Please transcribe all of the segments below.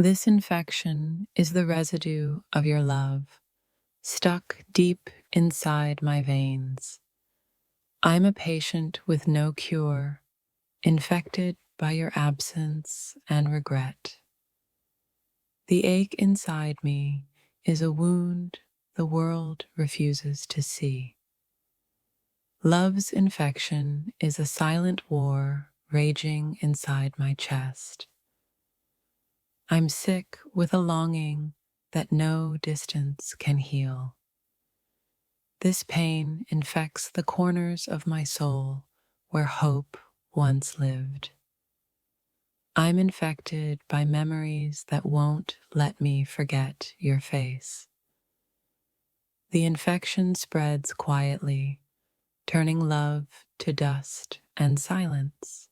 This infection is the residue of your love, stuck deep inside my veins. I'm a patient with no cure, infected by your absence and regret. The ache inside me is a wound the world refuses to see. Love's infection is a silent war raging inside my chest. I'm sick with a longing that no distance can heal. This pain infects the corners of my soul where hope once lived. I'm infected by memories that won't let me forget your face. The infection spreads quietly, turning love to dust and silence.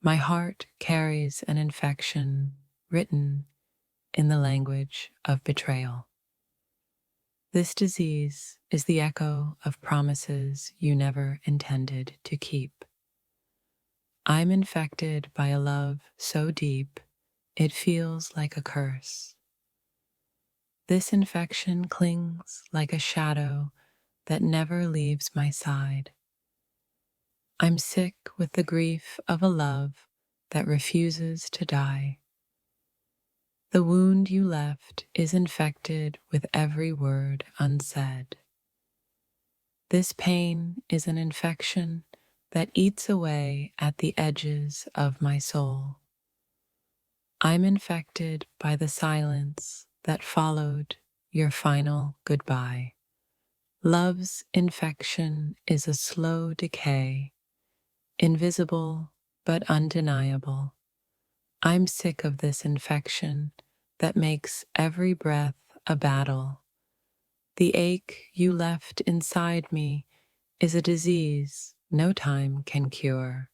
My heart carries an infection written in the language of betrayal. This disease is the echo of promises you never intended to keep. I'm infected by a love so deep, it feels like a curse. This infection clings like a shadow that never leaves my side. I'm sick with the grief of a love that refuses to die. The wound you left is infected with every word unsaid. This pain is an infection that eats away at the edges of my soul. I'm infected by the silence that followed your final goodbye. Love's infection is a slow decay, invisible but undeniable. I'm sick of this infection that makes every breath a battle. The ache you left inside me is a disease no time can cure.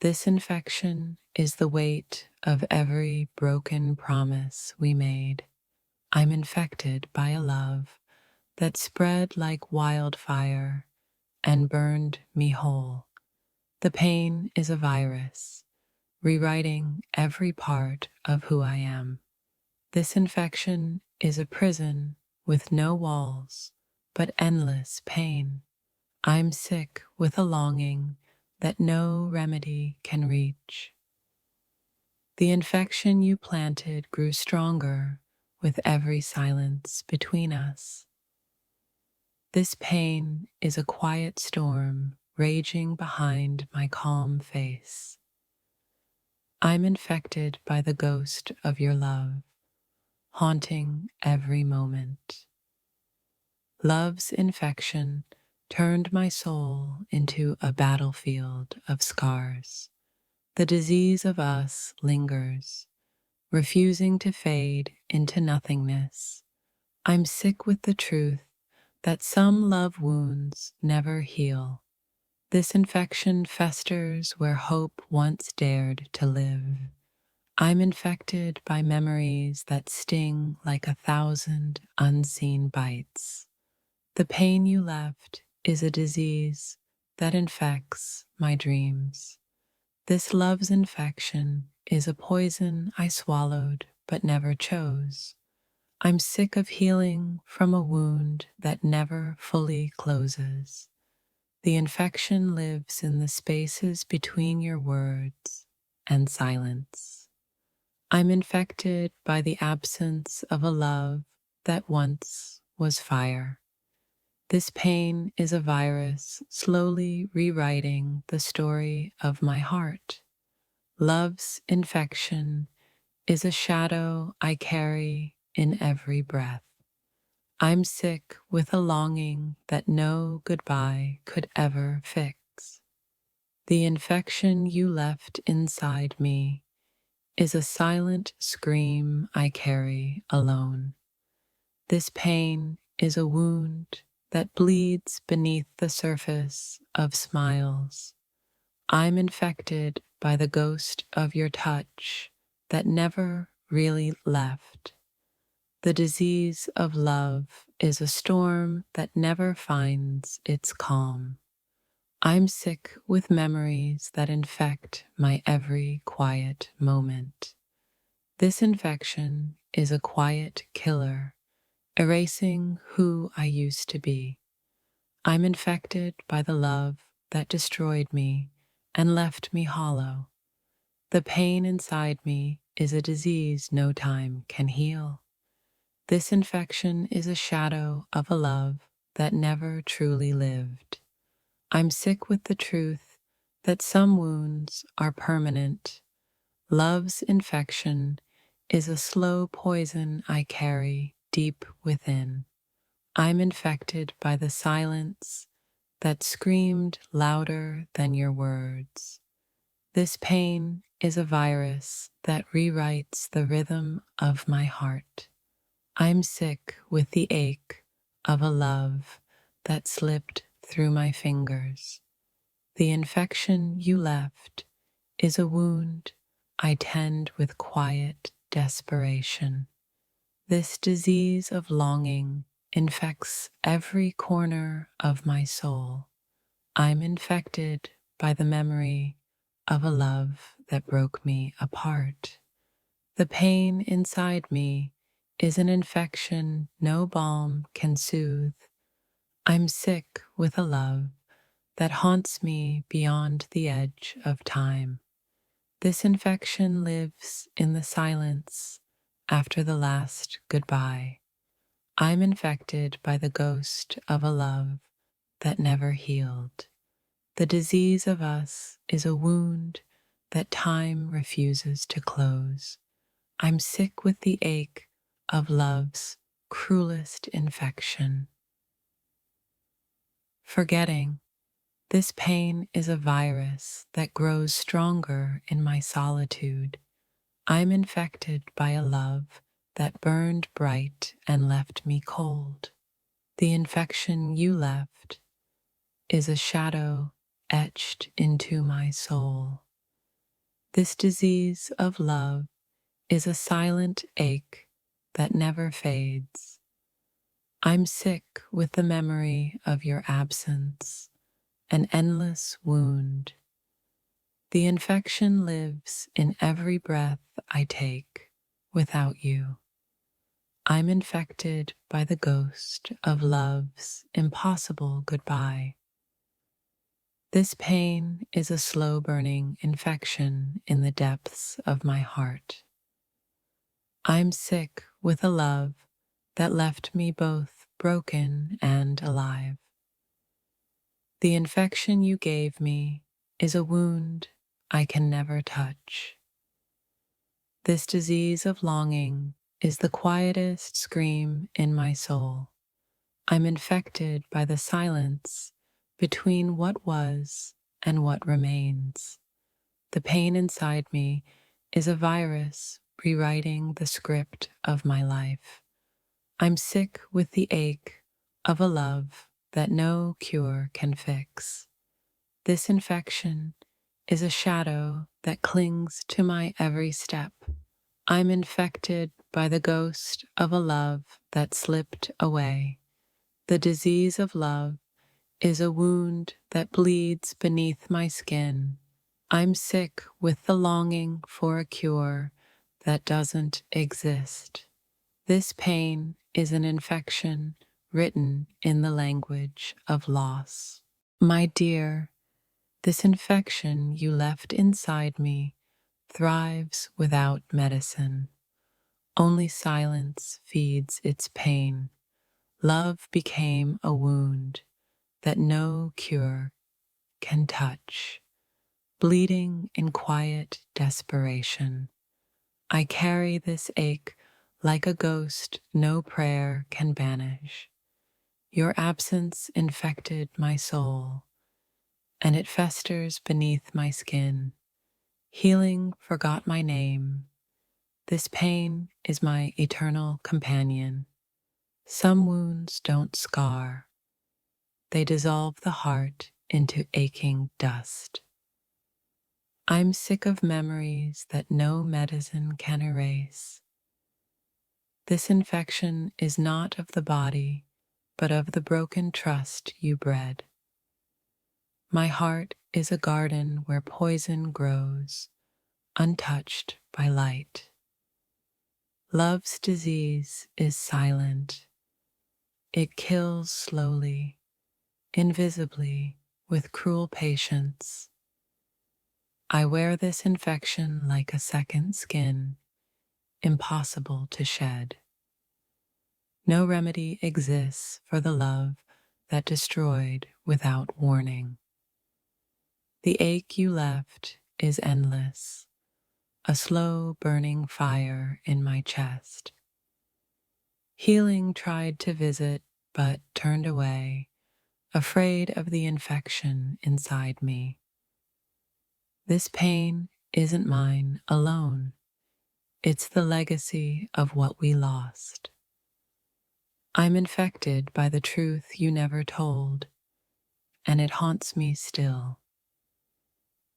This infection is the weight of every broken promise we made. I'm infected by a love that spread like wildfire and burned me whole. The pain is a virus, rewriting every part of who I am. This infection is a prison with no walls, but endless pain. I'm sick with a longing that no remedy can reach. The infection you planted grew stronger with every silence between us. This pain is a quiet storm raging behind my calm face. I'm infected by the ghost of your love, haunting every moment. Love's infection turned my soul into a battlefield of scars. The disease of us lingers, refusing to fade into nothingness. I'm sick with the truth that some love wounds never heal. This infection festers where hope once dared to live. I'm infected by memories that sting like 1,000 unseen bites. The pain you left is a disease that infects my dreams. This love's infection is a poison I swallowed but never chose. I'm sick of healing from a wound that never fully closes. The infection lives in the spaces between your words and silence. I'm infected by the absence of a love that once was fire. This pain is a virus slowly rewriting the story of my heart. Love's infection is a shadow I carry in every breath. I'm sick with a longing that no goodbye could ever fix. The infection you left inside me is a silent scream I carry alone. This pain is a wound that bleeds beneath the surface of smiles. I'm infected by the ghost of your touch that never really left. The disease of love is a storm that never finds its calm. I'm sick with memories that infect my every quiet moment. This infection is a quiet killer, erasing who I used to be. I'm infected by the love that destroyed me and left me hollow. The pain inside me is a disease no time can heal. This infection is a shadow of a love that never truly lived. I'm sick with the truth that some wounds are permanent. Love's infection is a slow poison I carry deep within. I'm infected by the silence that screamed louder than your words. This pain is a virus that rewrites the rhythm of my heart. I'm sick with the ache of a love that slipped through my fingers. The infection you left is a wound I tend with quiet desperation. This disease of longing infects every corner of my soul. I'm infected by the memory of a love that broke me apart. The pain inside me is an infection no balm can soothe. I'm sick with a love that haunts me beyond the edge of time. This infection lives in the silence after the last goodbye. I'm infected by the ghost of a love that never healed. The disease of us is a wound that time refuses to close. I'm sick with the ache of love's cruelest infection. Forgetting, this pain is a virus that grows stronger in my solitude. I'm infected by a love that burned bright and left me cold. The infection you left is a shadow etched into my soul. This disease of love is a silent ache that never fades. I'm sick with the memory of your absence, an endless wound. The infection lives in every breath I take without you. I'm infected by the ghost of love's impossible goodbye. This pain is a slow-burning infection in the depths of my heart. I'm sick with a love that left me both broken and alive. The infection you gave me is a wound I can never touch. This disease of longing is the quietest scream in my soul. I'm infected by the silence between what was and what remains. The pain inside me is a virus rewriting the script of my life. I'm sick with the ache of a love that no cure can fix. This infection is a shadow that clings to my every step. I'm infected by the ghost of a love that slipped away. The disease of love is a wound that bleeds beneath my skin. I'm sick with the longing for a cure that doesn't exist. This pain is an infection written in the language of loss. My dear, this infection you left inside me thrives without medicine. Only silence feeds its pain. Love became a wound that no cure can touch. Bleeding in quiet desperation, I carry this ache like a ghost no prayer can banish. Your absence infected my soul, and it festers beneath my skin. Healing forgot my name. This pain is my eternal companion. Some wounds don't scar. They dissolve the heart into aching dust. I'm sick of memories that no medicine can erase. This infection is not of the body, but of the broken trust you bred. My heart is a garden where poison grows, untouched by light. Love's disease is silent. It kills slowly, invisibly, with cruel patience. I wear this infection like a second skin, impossible to shed. No remedy exists for the love that destroyed without warning. The ache you left is endless, a slow burning fire in my chest. Healing tried to visit, but turned away, afraid of the infection inside me. This pain isn't mine alone. It's the legacy of what we lost. I'm infected by the truth you never told, and it haunts me still.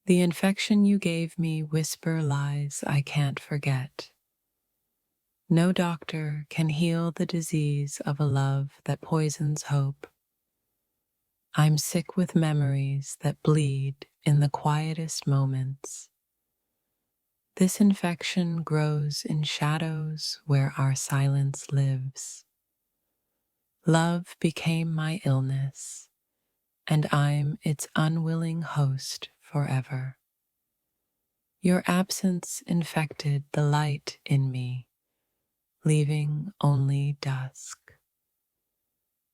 The infection you gave me whisper lies I can't forget. No doctor can heal the disease of a love that poisons hope. I'm sick with memories that bleed in the quietest moments. This infection grows in shadows where our silence lives. Love became my illness, and I'm its unwilling host forever. Your absence infected the light in me, leaving only dusk.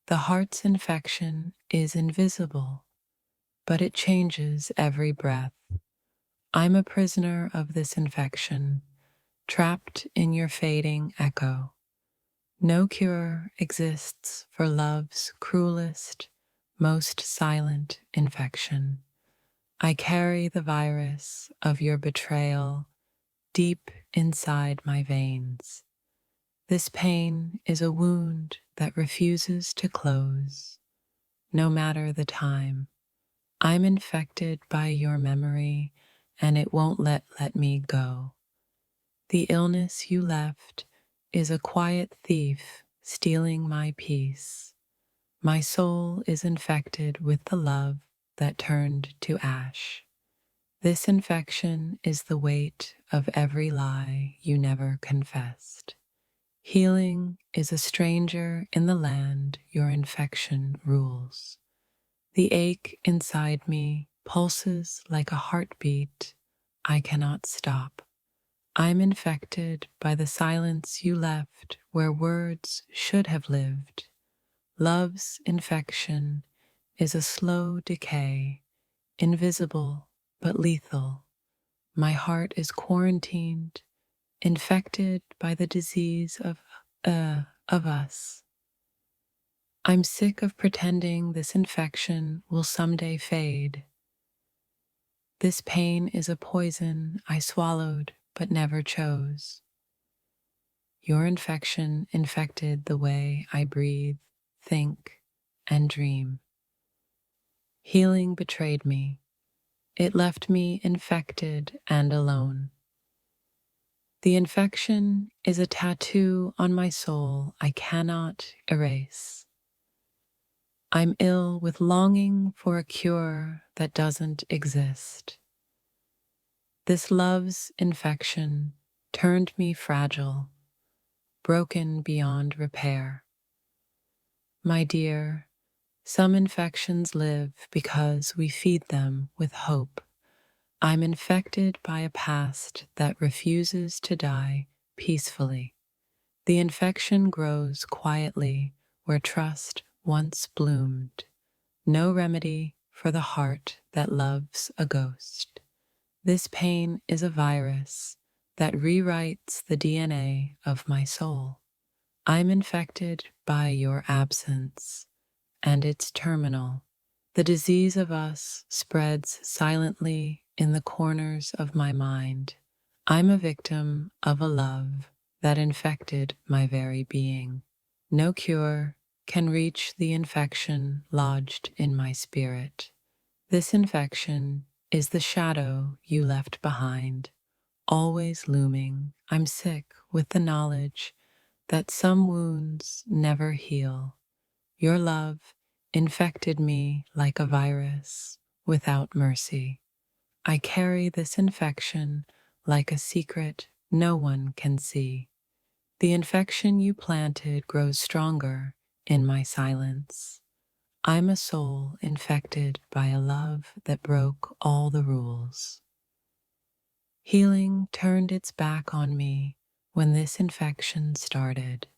The heart's infection is invisible, but it changes every breath. I'm a prisoner of this infection, trapped in your fading echo. No cure exists for love's cruelest, most silent infection. I carry the virus of your betrayal deep inside my veins. This pain is a wound that refuses to close, no matter the time. I'm infected by your memory, and it won't let me go. The illness you left is a quiet thief stealing my peace. My soul is infected with the love that turned to ash. This infection is the weight of every lie you never confessed. Healing is a stranger in the land your infection rules. The ache inside me pulses like a heartbeat I cannot stop. I'm infected by the silence you left where words should have lived. Love's infection is a slow decay, invisible but lethal. My heart is quarantined, infected by the disease of us. I'm sick of pretending this infection will someday fade. This pain is a poison I swallowed but never chose. Your infection infected the way I breathe, think, and dream. Healing betrayed me. It left me infected and alone. The infection is a tattoo on my soul I cannot erase. I'm ill with longing for a cure that doesn't exist. This love's infection turned me fragile, broken beyond repair. My dear, some infections live because we feed them with hope. I'm infected by a past that refuses to die peacefully. The infection grows quietly where trust once bloomed. No remedy for the heart that loves a ghost. This pain is a virus that rewrites the DNA of my soul. I'm infected by your absence, and it's terminal. The disease of us spreads silently in the corners of my mind. I'm a victim of a love that infected my very being. No cure can reach the infection lodged in my spirit. This infection is the shadow you left behind, always looming. I'm sick with the knowledge that some wounds never heal. Your love infected me like a virus without mercy. I carry this infection like a secret no one can see. The infection you planted grows stronger in my silence. I'm a soul infected by a love that broke all the rules. Healing turned its back on me when this infection started.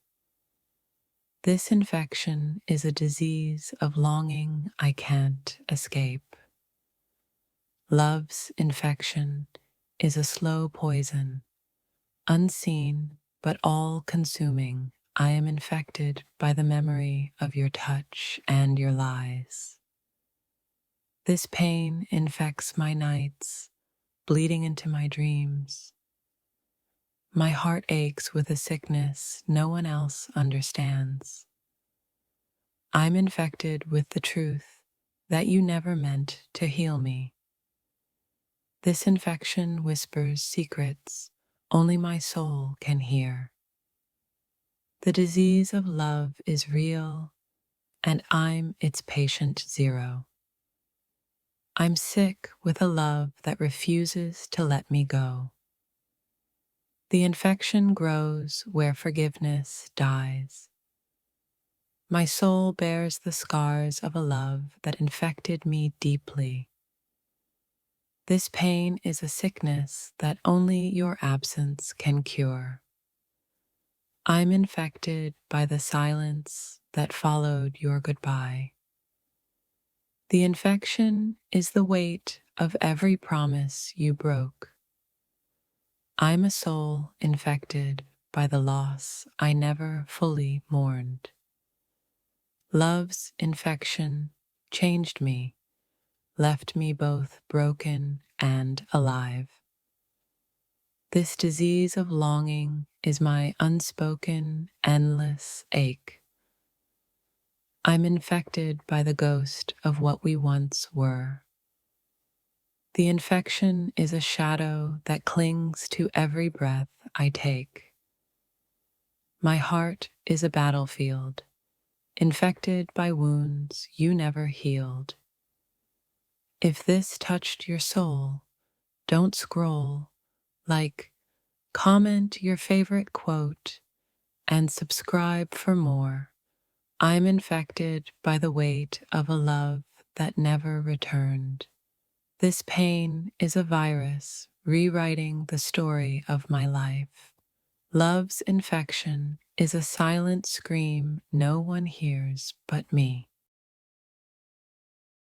This infection is a disease of longing I can't escape. Love's infection is a slow poison, unseen but all-consuming. I am infected by the memory of your touch and your lies. This pain infects my nights, bleeding into my dreams. My heart aches with a sickness no one else understands. I'm infected with the truth that you never meant to heal me. This infection whispers secrets only my soul can hear. The disease of love is real, and I'm its patient zero. I'm sick with a love that refuses to let me go. The infection grows where forgiveness dies. My soul bears the scars of a love that infected me deeply. This pain is a sickness that only your absence can cure. I'm infected by the silence that followed your goodbye. The infection is the weight of every promise you broke. I'm a soul infected by the loss I never fully mourned. Love's infection changed me, left me both broken and alive. This disease of longing is my unspoken, endless ache. I'm infected by the ghost of what we once were. The infection is a shadow that clings to every breath I take. My heart is a battlefield, infected by wounds you never healed. If this touched your soul, don't scroll, like, comment your favorite quote, and subscribe for more. I'm infected by the weight of a love that never returned. This pain is a virus rewriting the story of my life. Love's infection is a silent scream no one hears but me.